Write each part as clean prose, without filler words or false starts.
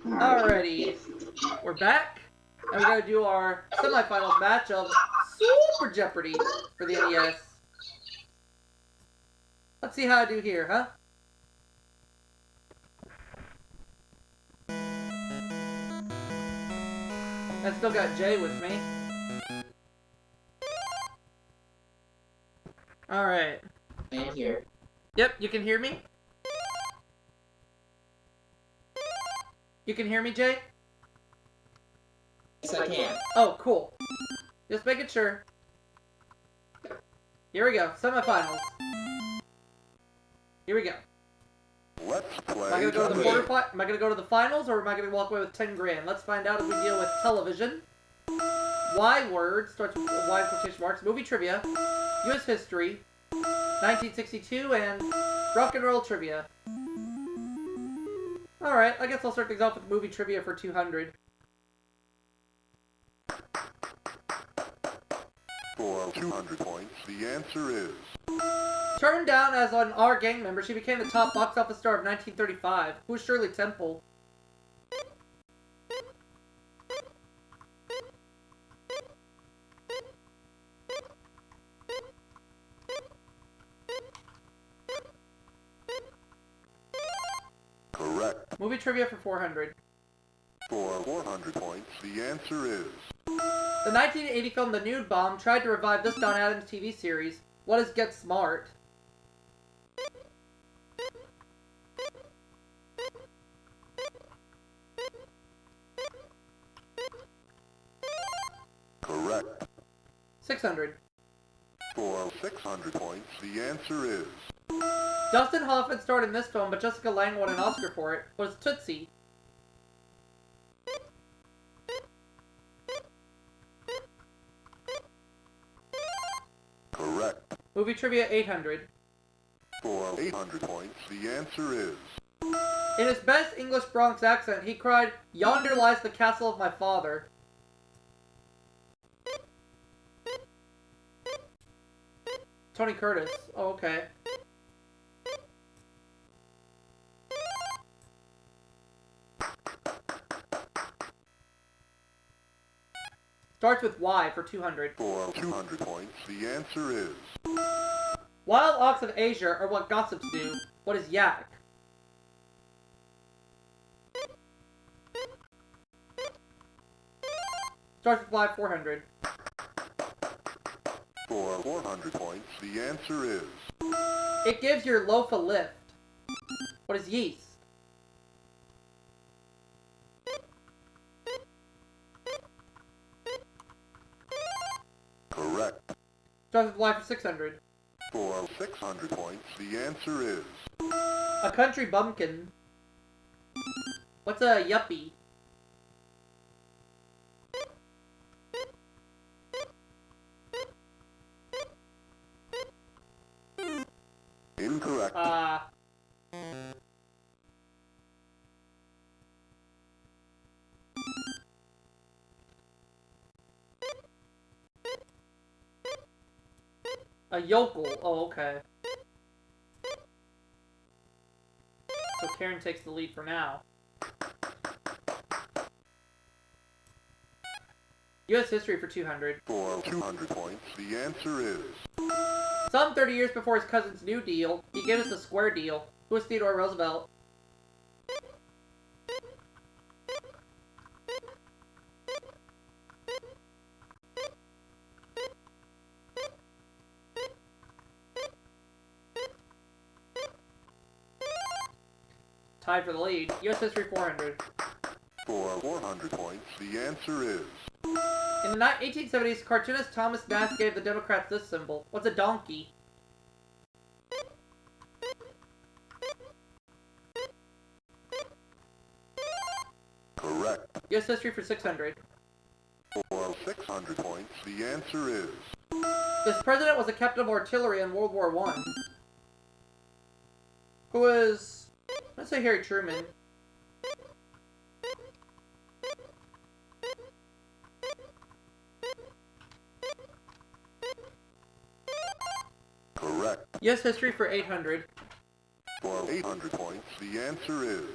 Alrighty, we're back, and we're going to do our semifinals match of Super Jeopardy for the NES. Let's see how I do here, huh? I still got Jay with me. Alright. I am here. Yep, you can hear me? You can hear me, Jay? Yes, I can. Oh, cool. Just making sure. Here we go, semifinals. Here we go. Let's play. Am I gonna go to the Am I gonna go to the finals, or am I gonna walk away with 10 grand? Let's find out as we deal with television. Y word starts with Y quotation marks. Movie trivia, U.S. history, 1962, and rock and roll trivia. All right, I guess I'll start things off with movie trivia for 200. For 200 points, the answer is... Turned down as an R gang member, she became the top box office star of 1935. Who was Shirley Temple? Correct. Movie trivia for 400. For 400 points, the answer is... The 1980 film The Nude Bomb tried to revive this Don Adams TV series. What is Get Smart? Correct. 600. For 600 points, the answer is... Dustin Hoffman starred in this film, but Jessica Lange won an Oscar for it. What is Tootsie? Correct. Movie trivia 800. For 800 points, the answer is... In his best English Bronx accent, he cried, "Yonder lies the castle of my father." Tony Curtis. Oh, okay. Starts with Y for 200. For 200 points, the answer is... Wild ox of Asia are what gossips do. What is yak? Starts with Y 400. For 400 points, the answer is... It gives your loaf a lift. What is yeast? Correct. Starts with Y for 600. For 600 points, the answer is... A country bumpkin. What's a yuppie? Incorrect. A yokel. Oh, okay. So Karen takes the lead for now. U.S. history for 200. For 200 points, the answer is... Some 30 years before his cousin's New Deal, he gave us a square deal. Who was Theodore Roosevelt? Tied for the lead. U.S. history 400. For 400 points, the answer is... In the 1870s, cartoonist Thomas Nast gave the Democrats this symbol. What's a donkey? Correct. U.S. history for 600. For 600 points, the answer is... This president was a captain of artillery in World War I. Who is... Let's say Harry Truman. Correct. U.S. history for 800. For 800 points, the answer is...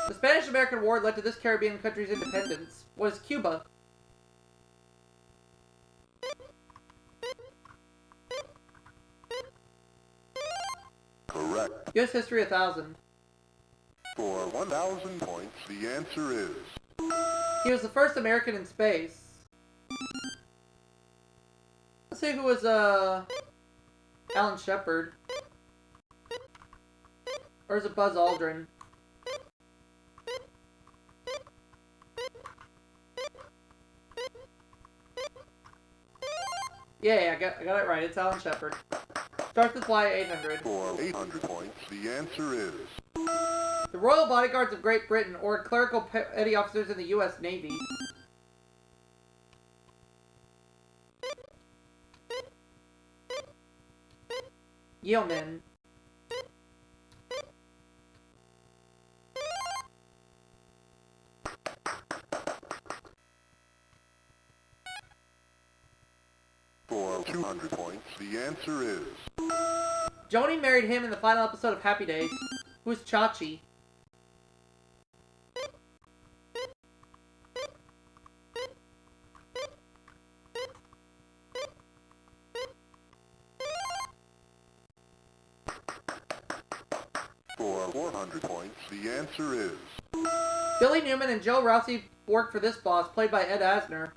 The Spanish-American War led to this Caribbean country's independence. What is Cuba? Correct. U.S. history 1000. For 1,000 points, the answer is... He was the first American in space. Let's see who was, Alan Shepard. Or is it Buzz Aldrin? Yeah, I got it right. It's Alan Shepard. Starts with Y 800. For 800 points, the answer is... The Royal Bodyguards of Great Britain, or clerical petty officers in the U.S. Navy. Yeomen. For 200 points, the answer is... Joni married him in the final episode of Happy Days. Who's Chachi? For 400 points, the answer is... Billy Newman and Joe Rousey worked for this boss, played by Ed Asner.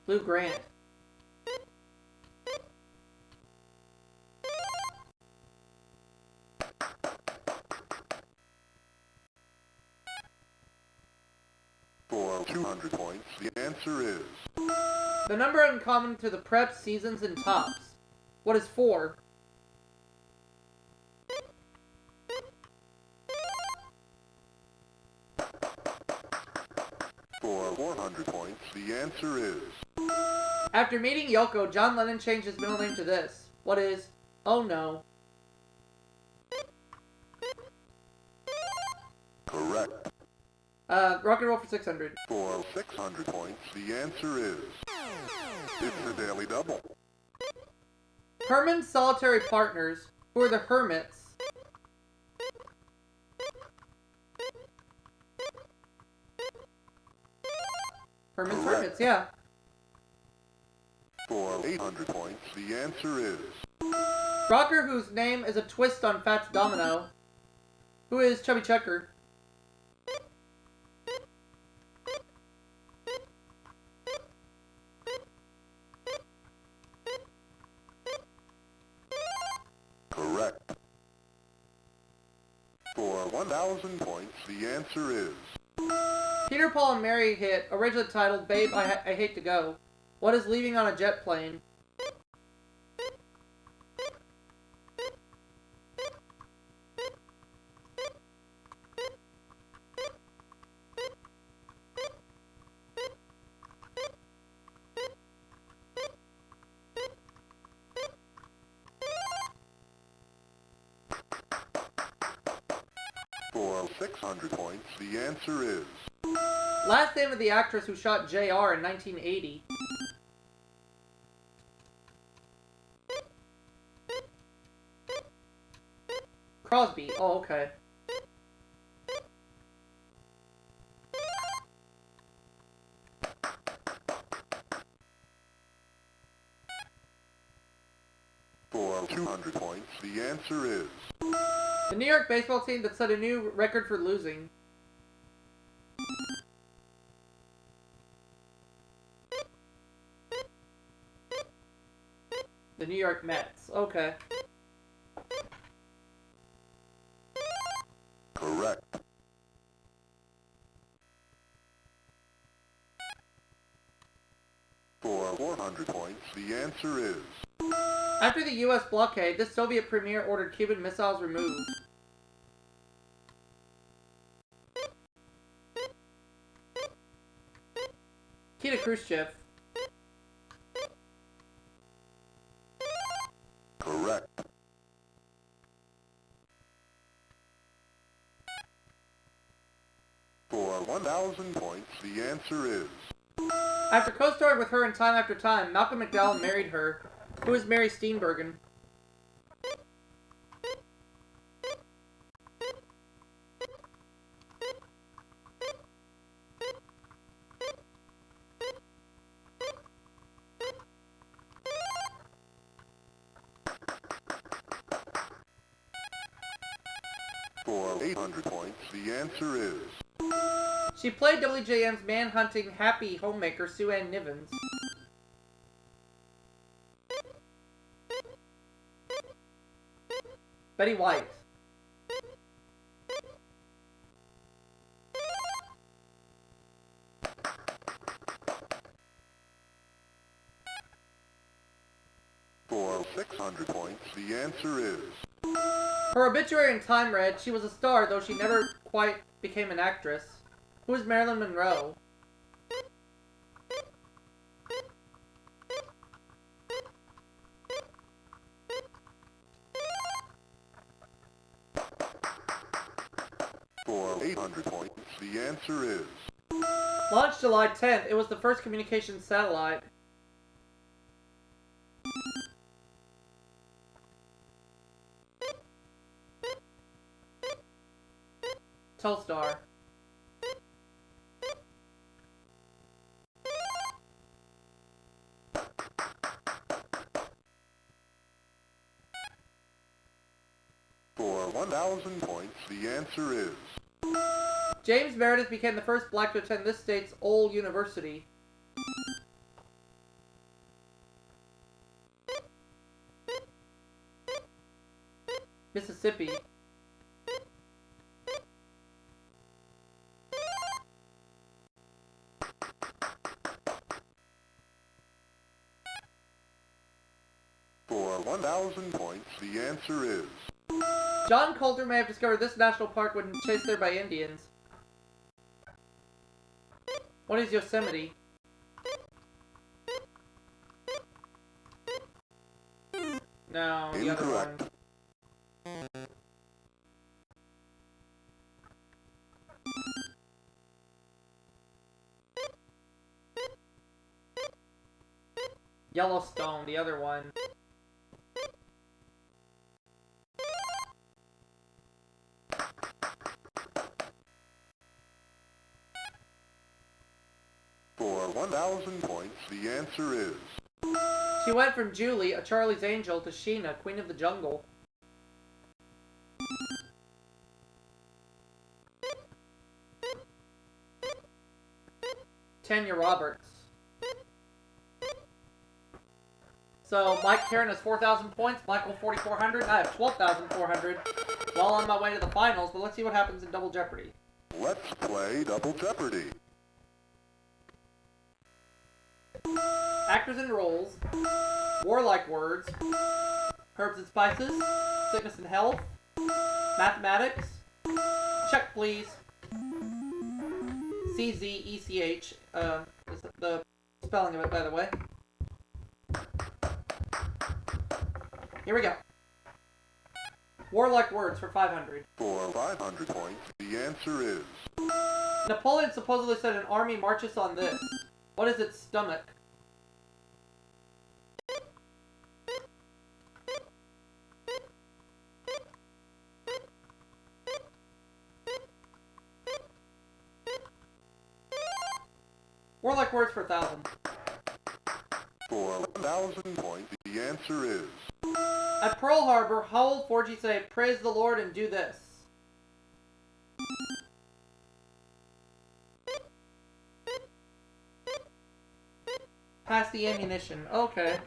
Lou Grant. For 200 points, the answer is... The number in common to the preps, seasons, and tops. What is 4? For 400 points, the answer is... After meeting Yoko, John Lennon changed his middle name to this. What is... Oh no. Correct. Rock and roll for 600. For 600 points, the answer is... It's a daily double. Herman's solitary partners, who are the Hermits. Herman's Correct. Hermits, yeah. For 800 points, the answer is... Rocker, whose name is a twist on Fats Domino. Who is Chubby Checker? Correct. For 1,000 points, the answer is... Peter, Paul, and Mary hit, originally titled Babe, I Hate to Go. What is Leaving on a Jet Plane? For 600 points, the answer is... Last name of the actress who shot JR in 1980. Crosby. Oh, okay. For 200 points, the answer is... The New York baseball team that set a new record for losing. The New York Mets. Okay. Correct. For 400 points, the answer is... After the U.S. blockade, this Soviet premier ordered Cuban missiles removed. Nikita Khrushchev. Correct. For 1,000 points, the answer is... After co-starring with her in Time After Time, Malcolm McDowell married her. Who is Mary Steenburgen? For 800 points, the answer is She played WJM's man-hunting happy homemaker Sue Ann Nivens. Betty White. for 600 points, the answer is Her obituary in Time read, she was a star, though she never quite became an actress. Who is Marilyn Monroe? for 800 points, the answer is Launched July 10th, it was the first communications satellite. Telstar. for 1,000 points, the answer is James Meredith became the first black to attend this state's Ole University. Mississippi. for 1,000 points, the answer is John Coulter may have discovered this national park when chased there by Indians. What is Yosemite? No, the other Incorrect. one. Yellowstone, the other one. for 1,000 points, the answer is She went from Julie, a Charlie's Angel, to Sheena, Queen of the Jungle. Tanya Roberts. So, Mike Karen has 4,000 points, Michael 4,400, I have 12,400. Well on my way to the finals, but let's see what happens in Double Jeopardy. Let's play Double Jeopardy. Actors and roles, warlike words, herbs and spices, sickness and health, mathematics, check please, CZECH, is the spelling of it, by the way. Here we go. Warlike words for 500. For 500 points, the answer is Napoleon supposedly said an army marches on this. What is its stomach? Warlike words for 1,000. for 1,000 points, the answer is At Pearl Harbor, how will Forgy say, praise the Lord and do this? Pass the ammunition. Okay.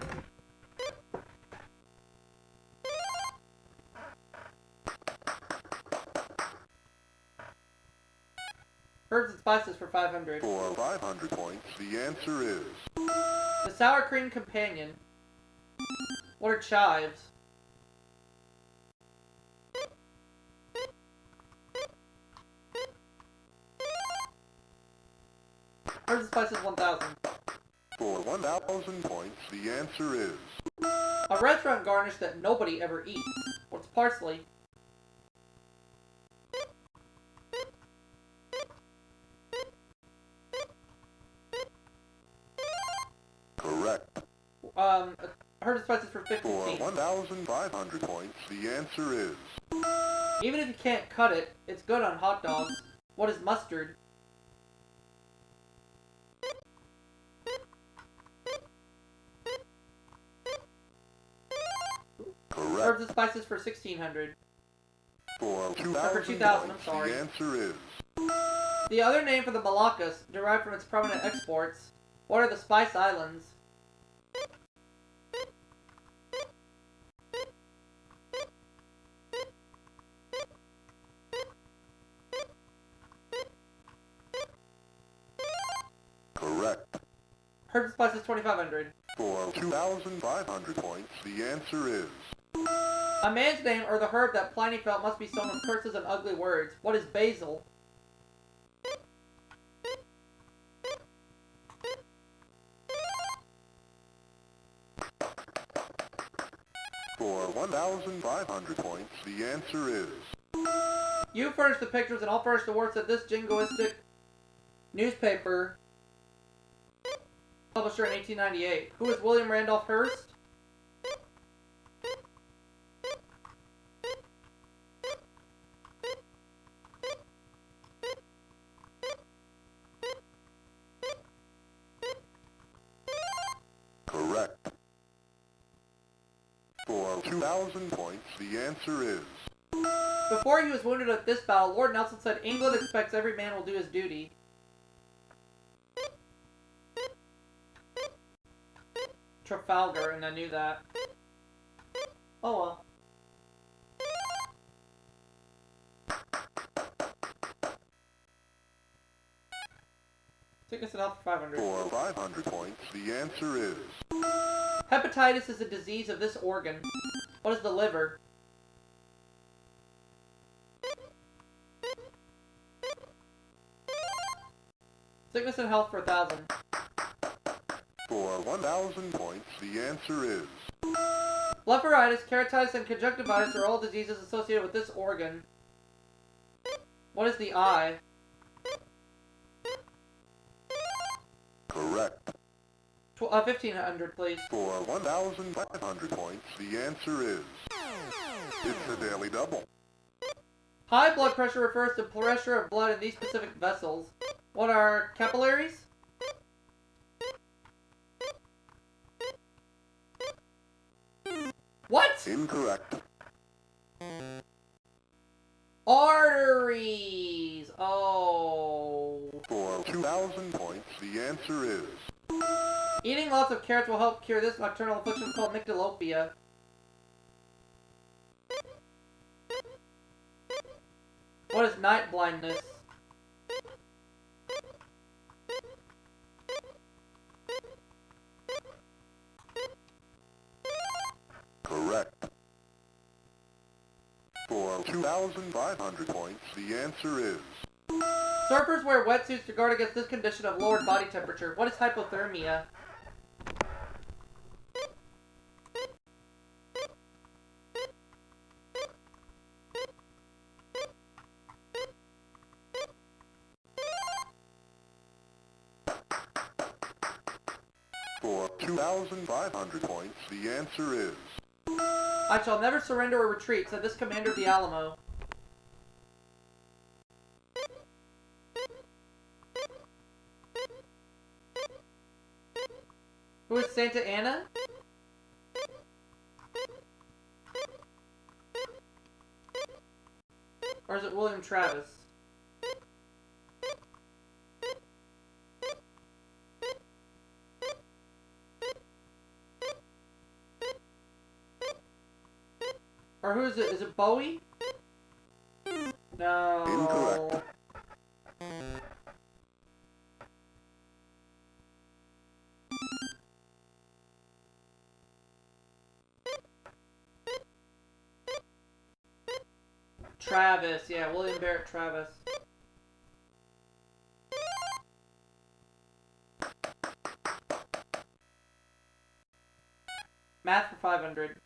Herbs and spices for 500. for 500 points, the answer is The sour cream companion. What are chives? Herbs and spices 1,000. for 1,000 points, the answer is A restaurant garnish that nobody ever eats. What's parsley? correct. Herbs and spices for For 15. 1,500 points, the answer is Even if you can't cut it, it's good on hot dogs. What is mustard? correct. Herbs and spices for 1,600. For 2,000 2,000 I'm points, sorry. the answer is The other name for the Malaccas, derived from its prominent exports. What are the Spice Islands? correct. Herbs and spices 2,500. For 2,500 points, the answer is A man's name, or the herb that Pliny felt must be sown with curses and ugly words. What is basil? For 1,500 points, the answer is You furnish the pictures and I'll furnish the words of this jingoistic newspaper publisher in 1898. Who is William Randolph Hearst? correct. For 2,000 points, the answer is Before he was wounded at this battle, Lord Nelson said, England expects every man will do his duty. Trafalgar, and I knew that. Oh well. Sickness and health for 500. for 500 points, the answer is Hepatitis is a disease of this organ. What is the liver? Sickness and health for 1,000. For 1,000 points, the answer is Blepharitis, keratitis, and conjunctivitis are all diseases associated with this organ. What is the eye? correct. 1,500, please. For 1,500 points, the answer is it's a daily double. High blood pressure refers to pressure of blood in these specific vessels. What are capillaries? What? Incorrect. Arteries! Oh. For 2,000 points, the answer is Eating lots of carrots will help cure this nocturnal affliction called nyctalopia. What is night blindness? correct. For 2,500 points, the answer is Surfers wear wetsuits to guard against this condition of lowered body temperature. What is hypothermia? for 2,500 points, the answer is I shall never surrender or retreat, said this commander of the Alamo. Who is Santa Anna? Or is it William Travis? Or who is it? Is it Bowie? No. incorrect. Travis, yeah, William Barrett Travis. Math for 500.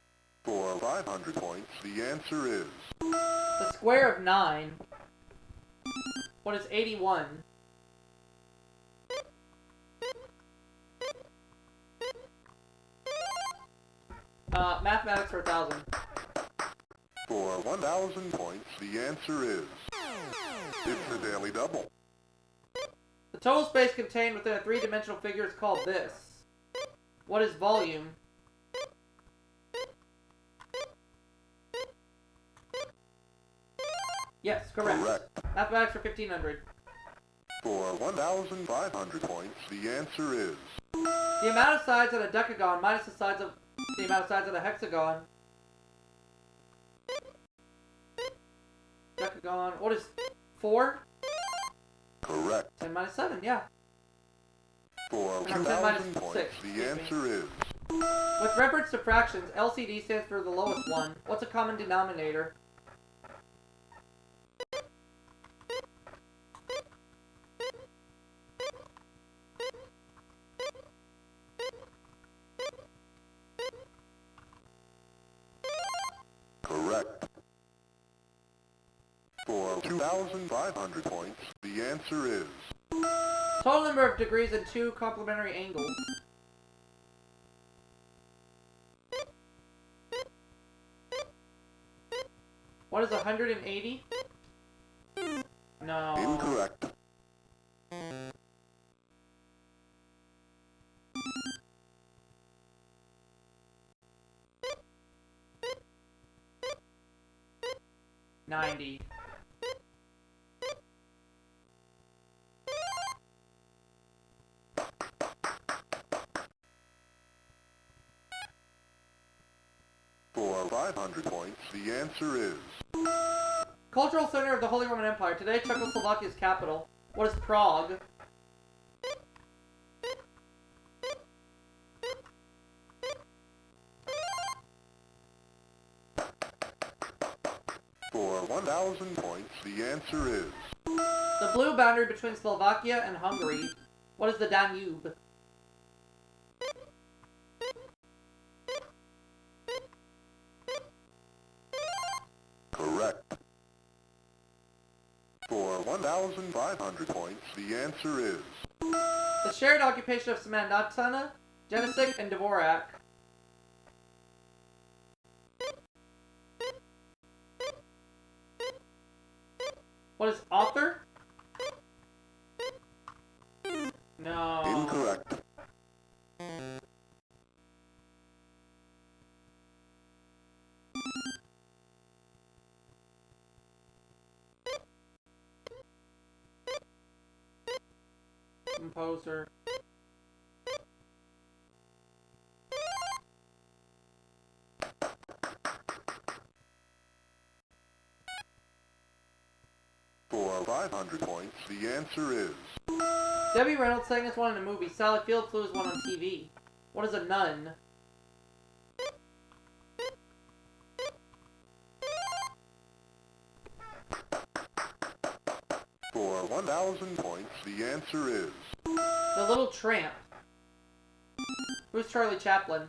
For 500 points, the answer is The square of 9. What is 81? Mathematics for 1,000. For 1,000 points, the answer is... It's a daily double. The total space contained within a three-dimensional figure is called this. What is volume? Yes, correct. Mathematics for 1,500. For 1,500 points, the answer is... The amount of sides on a decagon minus the amount of sides on a hexagon. Decagon. What is 4? Correct. 10 minus 7, yeah. For 10 2,000 minus points, 6, the answer is... With reference to fractions, LCD stands for the lowest one. What's a common denominator? Correct. For 2,500 points, the answer is... Total number of degrees in two complementary angles. What is 180? No. Incorrect. $90. For 500 points, the answer is... Cultural center of the Holy Roman Empire. Today, Czechoslovakia's capital. What is Prague? For 1,000 points, the answer is... The blue boundary between Slovakia and Hungary. What is the Danube? Correct. For 1,500 points, the answer is... The shared occupation of Smanatana, Genesik, and Dvorak. What is author? No. Incorrect. Composer. For 500 points, the answer is... Debbie Reynolds sang as one in a movie. Sally Field flew as one on TV. What is a nun? For 1,000 points, the answer is... The Little Tramp. Who's Charlie Chaplin?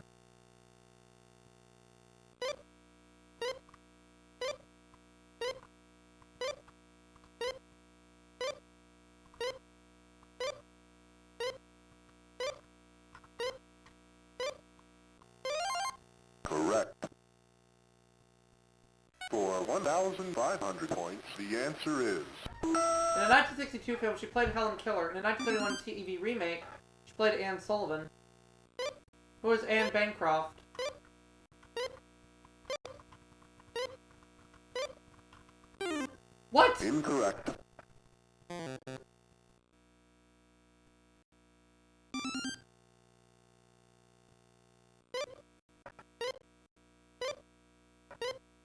Correct. For 1,500 points, the answer is... In a 1962 film, she played Helen Keller. In a 1971 TV remake, she played Anne Sullivan. Who is Anne Bancroft? What? Incorrect.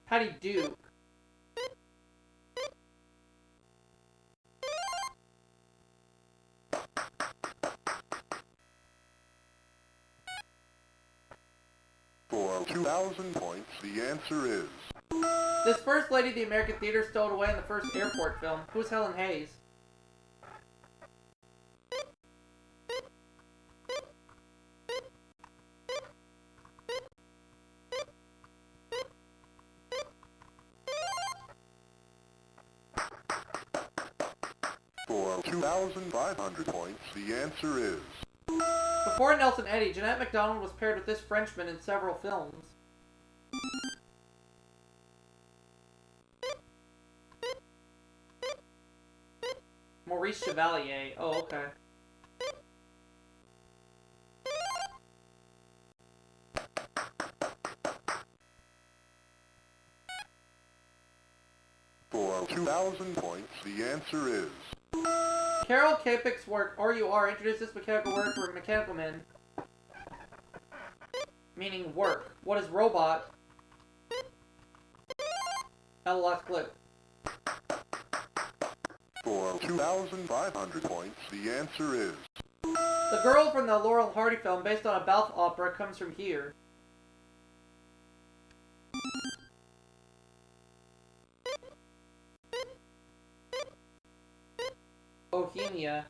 Patty Duke. For 2,000 points, the answer is... This First Lady of the American Theater stowed away in the first airport film. Who's Helen Hayes? For 2,500 points, the answer is... Before Nelson Eddy, Jeanette MacDonald was paired with this Frenchman in several films. Maurice Chevalier. Oh, okay. For 2,000 points, the answer is... Carol Capek's work, RUR, introduced this mechanical word for mechanical men, meaning work. What is robot? LOS clip. For 2,500 points, the answer is... The girl from the Laurel and Hardy film, based on a Balfe opera, comes from here. Bohemia.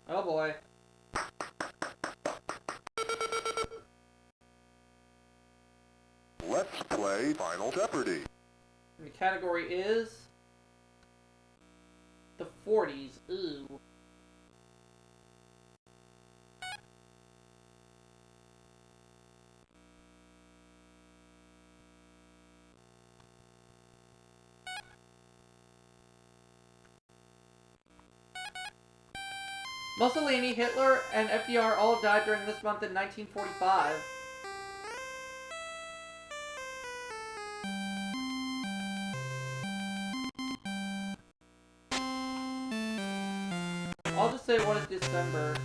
Oh boy. Let's play Final Jeopardy. And the category is... the 40s. Ooh. Mussolini, Hitler, and FDR all died during this month in 1945. I'll just say what is December.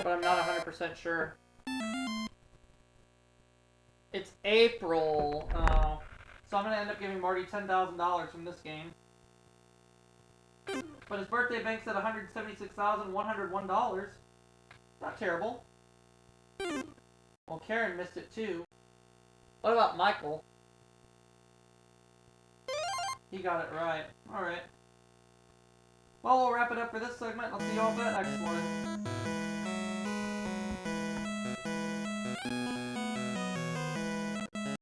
But I'm not 100% sure. It's April. Oh. So I'm going to end up giving Marty $10,000 from this game. But his birthday bank's at $176,101. Not terrible. Well, Karen missed it too. What about Michael? He got it right. Alright. Well, we'll wrap it up for this segment. I'll see you all for the next one.